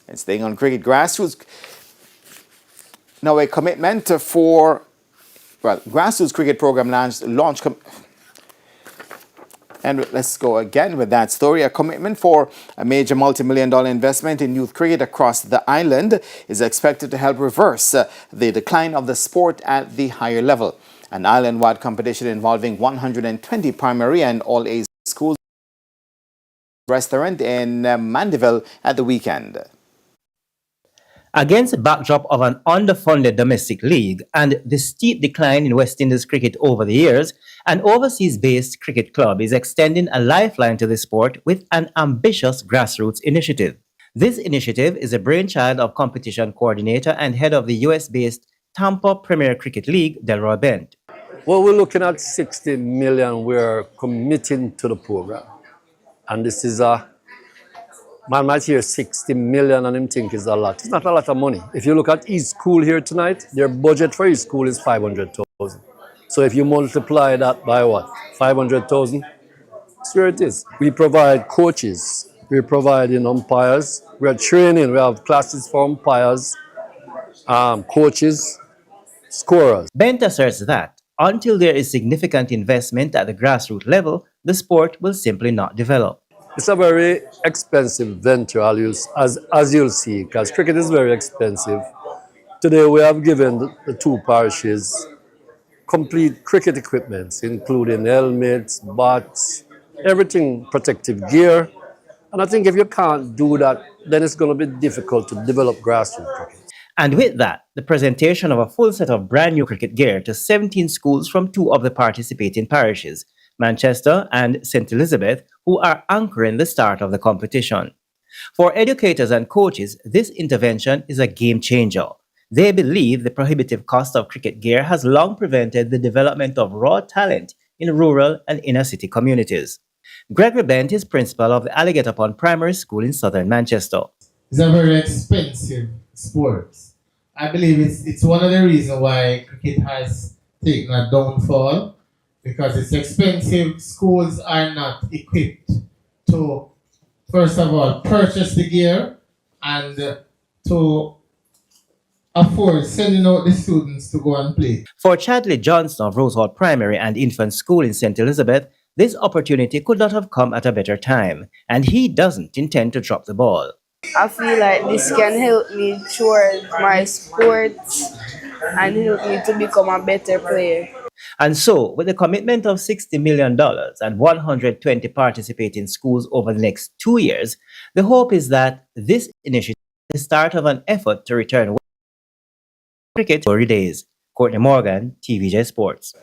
And staying on cricket, grassroots. Now a commitment for, grassroots cricket program launch. And let's go again with that story. A commitment for a major multi-million-dollar investment in youth cricket across the island is expected to help reverse the decline of the sport at the higher level. An island-wide competition involving 120 primary and all-age schools restaurant in Mandeville at the weekend. Against the backdrop of an underfunded domestic league and the steep decline in West Indies cricket over the years, an overseas-based cricket club is extending a lifeline to the sport with an ambitious grassroots initiative. This initiative is a brainchild of competition coordinator and head of the US-based Tampa Premier Cricket League, Delroy Bent. Well, we're looking at 60 million we're committing to the program. And this is a man might hear 60 million and him think it's a lot. It's not a lot of money. If you look at each school here tonight, their budget for each school is 500,000. So if you multiply that by what? 500,000? That's where it is. We provide coaches. We're providing umpires. We're training. We have classes for umpires, coaches, scorers. Bent asserts that until there is significant investment at the grassroots level, the sport will simply not develop. It's a very expensive venture, as you'll see, because cricket is very expensive. Today we have given the two parishes complete cricket equipment, including helmets, bats, everything, protective gear. And I think if you can't do that, then it's going to be difficult to develop grassroots cricket. And with that, the presentation of a full set of brand new cricket gear to 17 schools from two of the participating parishes, Manchester and St. Elizabeth, who are anchoring the start of the competition. For educators and coaches, this intervention is a game changer. They believe the prohibitive cost of cricket gear has long prevented the development of raw talent in rural and inner city communities. Gregory Bent is principal of the Alligator Pond Primary School in southern Manchester. It's a very expensive sport. I believe it's one of the reasons why cricket has taken a downfall, because it's expensive. Schools are not equipped to, first of all, purchase the gear and to afford sending out the students to go and play. For Chadley Johnson of Rosehall Primary and Infant School in St. Elizabeth, this opportunity could not have come at a better time, and he doesn't intend to drop the ball. I feel like this can help me towards my sports and help me to become a better player. And so, with the commitment of $60 million and 120 participating schools over the next 2 years, the hope is that this initiative is the start of an effort to return cricket to glory days. Courtney Morgan, TVJ Sports.